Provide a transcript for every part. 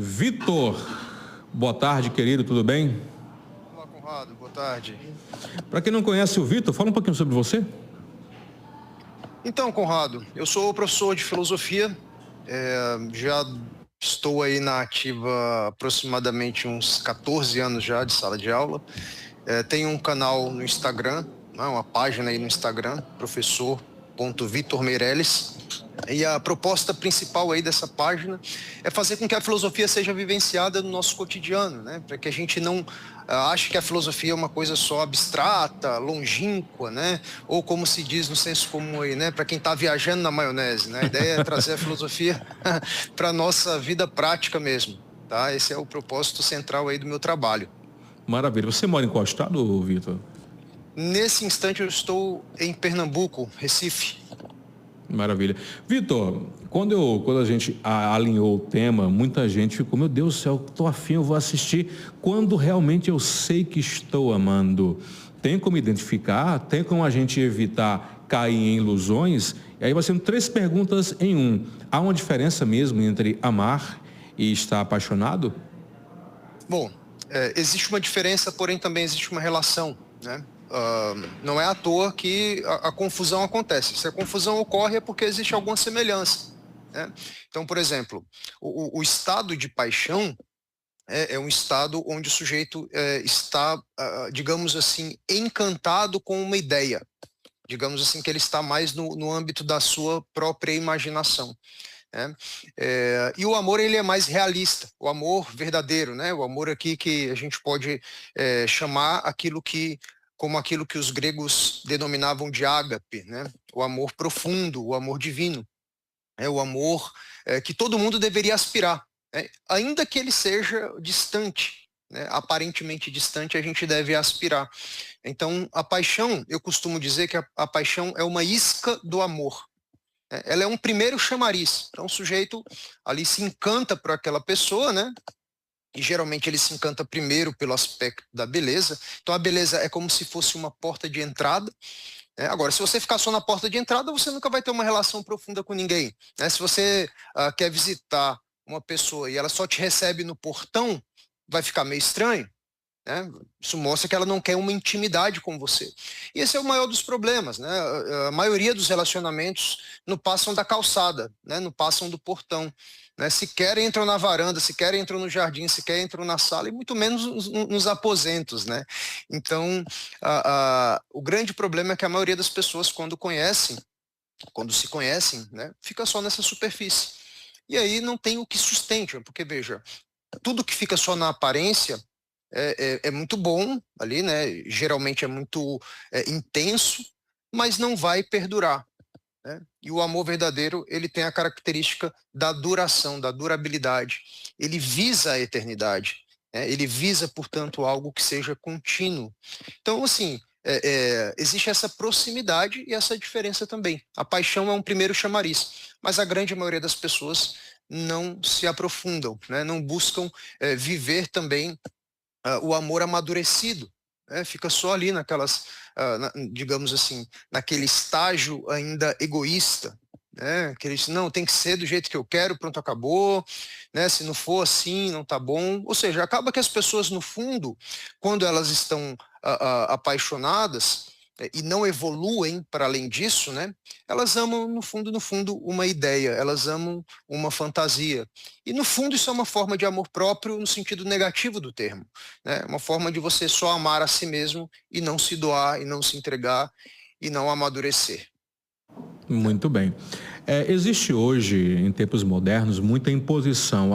Vitor, boa tarde, querido, tudo bem? Olá, Conrado, boa tarde. Para quem não conhece o Vitor, fala um pouquinho sobre você. Então, Conrado, eu sou professor de filosofia, já estou aí na ativa aproximadamente uns 14 anos já de sala de aula. Tenho um canal no Instagram, né, uma página aí no Instagram, professor.vitormeirelles. E a proposta principal aí dessa página é fazer com que a filosofia seja vivenciada no nosso cotidiano, né? Para que a gente não ache que a filosofia é uma coisa só abstrata, longínqua, né? Ou como se diz no senso comum aí, né? Para quem está viajando na maionese, né? A ideia é trazer a filosofia para a nossa vida prática mesmo, tá? Esse é o propósito central aí do meu trabalho. Maravilha. Você mora em qual estado, Vitor? Nesse instante eu estou em Pernambuco, Recife. Maravilha. Vitor, quando a gente alinhou o tema, muita gente ficou, meu Deus do céu, estou afim, eu vou assistir. Quando realmente eu sei que estou amando, tem como identificar? Tem como a gente evitar cair em ilusões? E aí vai sendo 3 perguntas em um. Há uma diferença mesmo entre amar e estar apaixonado? Bom, existe uma diferença, porém também existe uma relação, né? Não é à toa que a confusão acontece. Se a confusão ocorre é porque existe alguma semelhança, né? Então, por exemplo, o estado de paixão é um estado onde o sujeito está, digamos assim, encantado com uma ideia. Digamos assim, que ele está mais no âmbito da sua própria imaginação, né? E o amor, ele é mais realista, o amor verdadeiro, né? O amor aqui que a gente pode chamar como aquilo que os gregos denominavam de ágape, né? O amor profundo, o amor divino, é o amor que todo mundo deveria aspirar, né? Ainda que ele seja distante, né? Aparentemente distante, a gente deve aspirar. Então, a paixão, eu costumo dizer que a paixão é uma isca do amor. Ela é um primeiro chamariz. Então, o sujeito ali se encanta por aquela pessoa, né? E geralmente ele se encanta primeiro pelo aspecto da beleza. Então, a beleza é como se fosse uma porta de entrada, né? Agora, se você ficar só na porta de entrada, você nunca vai ter uma relação profunda com ninguém, né? Se você quer visitar uma pessoa e ela só te recebe no portão, vai ficar meio estranho, né? Isso mostra que ela não quer uma intimidade com você. E esse é o maior dos problemas, né? A maioria dos relacionamentos não passam da calçada, né? Não passam do portão, né? Sequer entram na varanda, sequer entram no jardim, sequer entram na sala e muito menos nos aposentos, né? Então, o grande problema é que a maioria das pessoas, quando se conhecem, né, fica só nessa superfície. E aí não tem o que sustente, porque veja, tudo que fica só na aparência é muito bom ali, né? Geralmente é muito intenso, mas não vai perdurar, né? E o amor verdadeiro, ele tem a característica da duração, da durabilidade. Ele visa a eternidade, né? Ele visa, portanto, algo que seja contínuo. Então, assim, existe essa proximidade e essa diferença também. A paixão é um primeiro chamariz, mas a grande maioria das pessoas não se aprofundam, né? Não buscam viver também o amor amadurecido, né? Fica só ali digamos assim, naquele estágio ainda egoísta, né? Que eles, não, tem que ser do jeito que eu quero, pronto, acabou, né? Se não for assim, não tá bom. Ou seja, acaba que as pessoas, no fundo, quando elas estão apaixonadas e não evoluem para além disso, né? Elas amam, no fundo, uma ideia, elas amam uma fantasia. E, no fundo, isso é uma forma de amor próprio no sentido negativo do termo, né? Uma forma de você só amar a si mesmo e não se doar, e não se entregar, e não amadurecer, né? Muito bem. Existe hoje, em tempos modernos, muita imposição.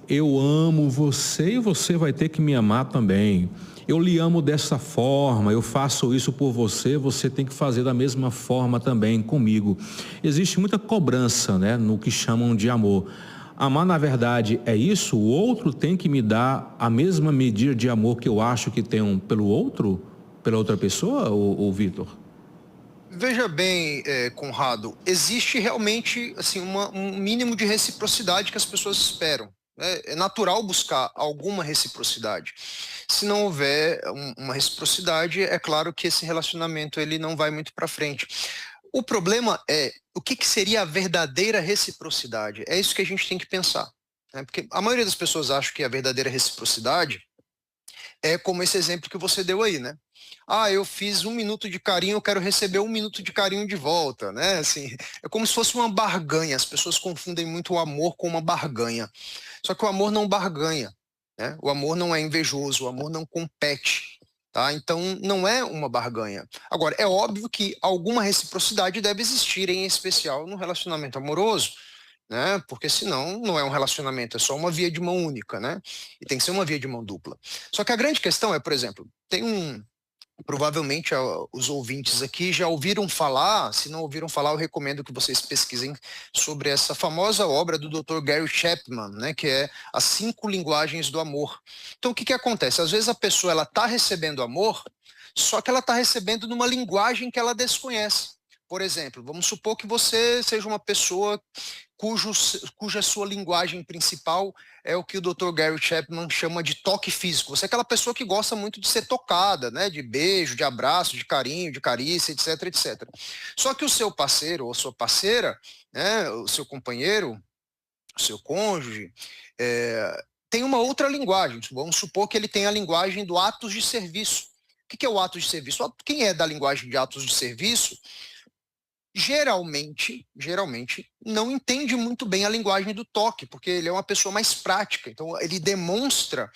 Eu amo você e você vai ter que me amar também. Eu lhe amo dessa forma, eu faço isso por você, você tem que fazer da mesma forma também comigo. Existe muita cobrança, né, no que chamam de amor. Amar, na verdade, é isso? O outro tem que me dar a mesma medida de amor que eu acho que tenho pelo outro, pela outra pessoa, ou Vitor? Veja bem, Conrado, existe realmente assim, um mínimo de reciprocidade que as pessoas esperam, né? É natural buscar alguma reciprocidade. Se não houver uma reciprocidade, é claro que esse relacionamento ele não vai muito para frente. O problema é o que seria a verdadeira reciprocidade? É isso que a gente tem que pensar. né? Porque a maioria das pessoas acha que a verdadeira reciprocidade é como esse exemplo que você deu aí, né? Ah, eu fiz 1 minuto de carinho, eu quero receber 1 minuto de carinho de volta, né? Assim, é como se fosse uma barganha. As pessoas confundem muito o amor com uma barganha. Só que o amor não barganha, né? O amor não é invejoso, o amor não compete, tá? Então não é uma barganha. Agora, é óbvio que alguma reciprocidade deve existir, em especial no relacionamento amoroso, né? Porque senão não é um relacionamento, é só uma via de mão única, né? E tem que ser uma via de mão dupla. Só que a grande questão é, por exemplo, provavelmente os ouvintes aqui já ouviram falar, se não ouviram falar, eu recomendo que vocês pesquisem sobre essa famosa obra do Dr. Gary Chapman, né, que é As 5 Linguagens do Amor. Então, o que que acontece? Às vezes a pessoa ela está recebendo amor, só que ela está recebendo numa linguagem que ela desconhece. Por exemplo, vamos supor que você seja uma pessoa cuja sua linguagem principal é o que o Dr. Gary Chapman chama de toque físico. Você é aquela pessoa que gosta muito de ser tocada, né? De beijo, de abraço, de carinho, de carícia, etc, etc. Só que o seu parceiro ou sua parceira, né? O seu companheiro, o seu cônjuge, tem uma outra linguagem. Vamos supor que ele tem a linguagem do atos de serviço. O que é o ato de serviço? Quem é da linguagem de atos de serviço geralmente não entende muito bem a linguagem do toque, porque ele é uma pessoa mais prática. Então, ele demonstra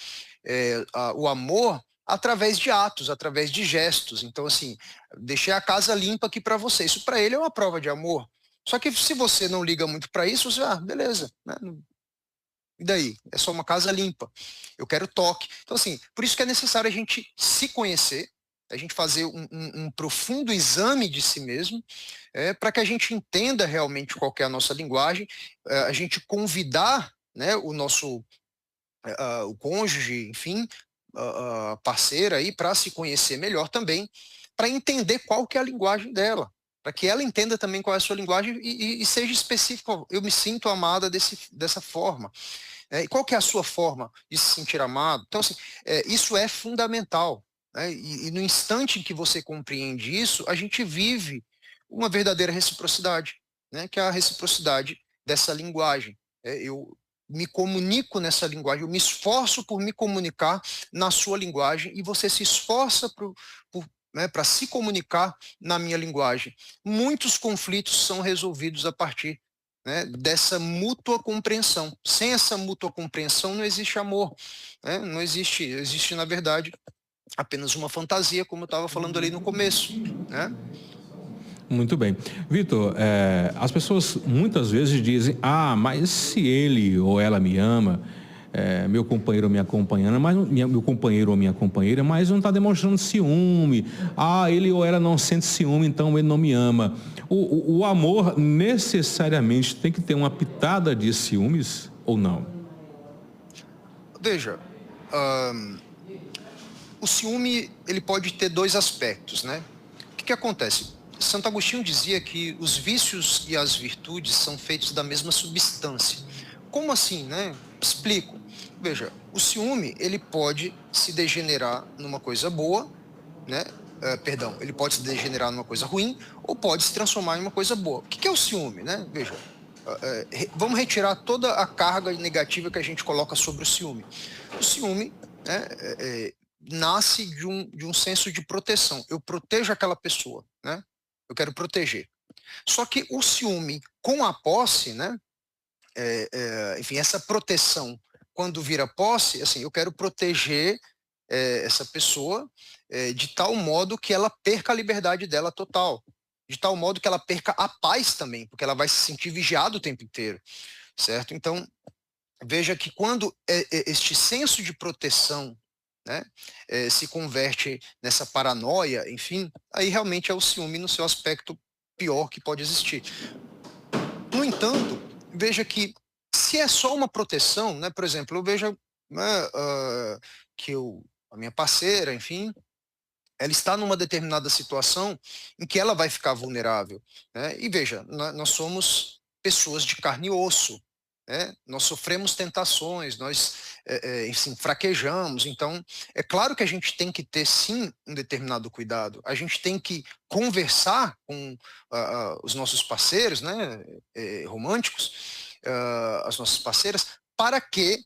o amor através de atos, através de gestos. Então, assim, deixei a casa limpa aqui para você. Isso para ele é uma prova de amor. Só que se você não liga muito para isso, você, beleza, né? E daí? É só uma casa limpa. Eu quero toque. Então, assim, por isso que é necessário a gente se conhecer, a gente fazer um profundo exame de si mesmo, para que a gente entenda realmente qual que é a nossa linguagem, a gente convidar, né, o cônjuge, enfim, a parceira aí, para se conhecer melhor também, para entender qual que é a linguagem dela, para que ela entenda também qual é a sua linguagem e seja específico. Eu me sinto amada dessa forma. E qual que é a sua forma de se sentir amado? Então, assim, isso é fundamental. Né? E no instante em que você compreende isso, a gente vive uma verdadeira reciprocidade, né? Que é a reciprocidade dessa linguagem. Eu me comunico nessa linguagem, eu me esforço por me comunicar na sua linguagem e você se esforça para se comunicar na minha linguagem. Muitos conflitos são resolvidos a partir, né, dessa mútua compreensão. Sem essa mútua compreensão não existe amor, né? Não existe, na verdade, apenas uma fantasia, como eu estava falando ali no começo, né? Muito bem. Vitor, as pessoas muitas vezes dizem, mas se ele ou ela me ama, meu companheiro ou minha companheira, meu companheiro ou minha companheira, mas não está demonstrando ciúme. Ele ou ela não sente ciúme, então ele não me ama. O amor necessariamente tem que ter uma pitada de ciúmes ou não? Veja, o ciúme ele pode ter 2 aspectos, né? O que acontece? Santo Agostinho dizia que os vícios e as virtudes são feitos da mesma substância. Como assim, né? Explico. Veja, o ciúme ele pode se degenerar numa coisa boa, né? Ele pode se degenerar numa coisa ruim ou pode se transformar em uma coisa boa. O que é o ciúme, né? Veja, vamos retirar toda a carga negativa que a gente coloca sobre o ciúme. O ciúme, né, nasce de um senso de proteção. Eu protejo aquela pessoa, né? Eu quero proteger. Só que o ciúme com a posse, né? Enfim, essa proteção, quando vira posse, assim, eu quero proteger essa pessoa de tal modo que ela perca a liberdade dela total, de tal modo que ela perca a paz também, porque ela vai se sentir vigiada o tempo inteiro, certo? Então, veja que quando este senso de proteção, né, se converte nessa paranoia, enfim, aí realmente é o ciúme no seu aspecto pior que pode existir. No entanto, veja que se é só uma proteção, né, por exemplo, eu vejo, né, que a minha parceira, enfim, ela está numa determinada situação em que ela vai ficar vulnerável, né? E veja, nós somos pessoas de carne e osso, né? Nós sofremos tentações, nós, enfim, fraquejamos. Então, é claro que a gente tem que ter, sim, um determinado cuidado. A gente tem que conversar com os nossos parceiros, né, românticos, as nossas parceiras, para que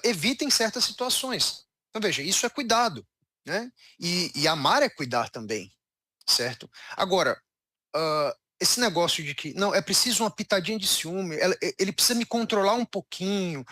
evitem certas situações. Então, veja, isso é cuidado, né? E amar é cuidar também, certo? Agora, esse negócio de que, não, é preciso uma pitadinha de ciúme, ele precisa me controlar um pouquinho,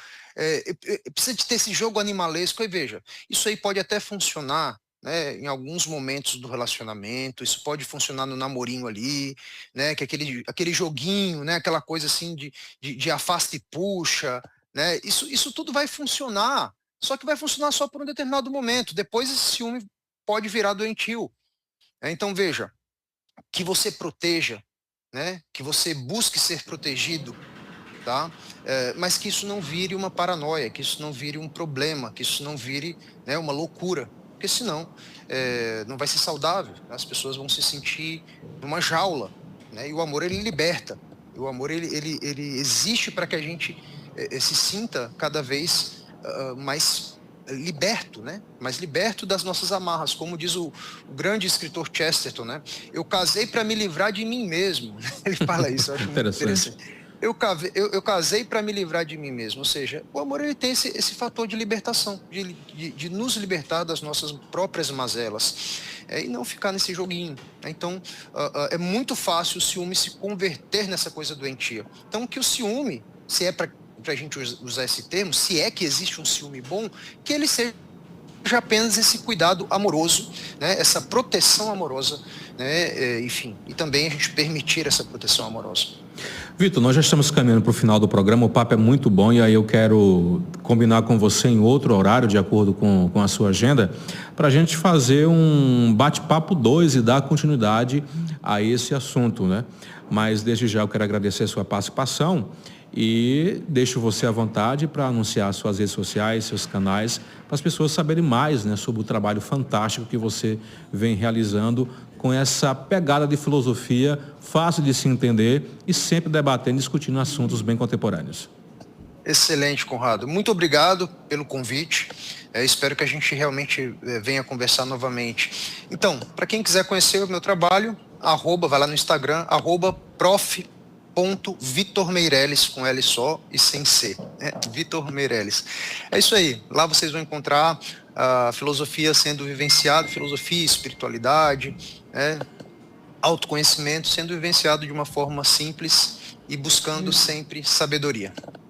precisa de ter esse jogo animalesco, e veja, isso aí pode até funcionar, né, em alguns momentos do relacionamento, isso pode funcionar no namorinho ali, né, que aquele joguinho, né, aquela coisa assim de afasta e puxa, né, isso tudo vai funcionar, só que vai funcionar só por um determinado momento, depois esse ciúme pode virar doentio, né? Então veja, que você proteja, né, que você busque ser protegido, tá? Mas que isso não vire uma paranoia, que isso não vire um problema, que isso não vire, né, uma loucura, porque senão não vai ser saudável, as pessoas vão se sentir numa jaula, né? E o amor, ele liberta, e o amor, ele existe para que a gente se sinta cada vez mais liberto, né? Mais liberto das nossas amarras, como diz o grande escritor Chesterton, né? Eu casei para me livrar de mim mesmo. Ele fala isso, eu acho muito interessante. Eu casei para me livrar de mim mesmo, ou seja, o amor, ele tem esse fator de libertação, de nos libertar das nossas próprias mazelas, e não ficar nesse joguinho, né? Então, é muito fácil o ciúme se converter nessa coisa doentia. Então, que o ciúme, se é para a gente usar esse termo, se é que existe um ciúme bom, que ele seja apenas esse cuidado amoroso, né, essa proteção amorosa, né, enfim, e também a gente permitir essa proteção amorosa. Vitor, nós já estamos caminhando para o final do programa, o papo é muito bom e aí eu quero combinar com você em outro horário, de acordo com a sua agenda, para a gente fazer um bate-papo 2 e dar continuidade a esse assunto, né? Mas desde já eu quero agradecer a sua participação e deixo você à vontade para anunciar suas redes sociais, seus canais, para as pessoas saberem mais, né, sobre o trabalho fantástico que você vem realizando com essa pegada de filosofia fácil de se entender e sempre debatendo e discutindo assuntos bem contemporâneos. Excelente, Conrado. Muito obrigado pelo convite. Espero que a gente realmente venha conversar novamente. Então, para quem quiser conhecer o meu trabalho, vai lá no Instagram, @prof.Vitor Meirelles, com L só e sem C, né? Vitor Meirelles. É isso aí. Lá vocês vão encontrar a filosofia sendo vivenciada, filosofia, espiritualidade, né? Autoconhecimento sendo vivenciado de uma forma simples e buscando sempre sabedoria.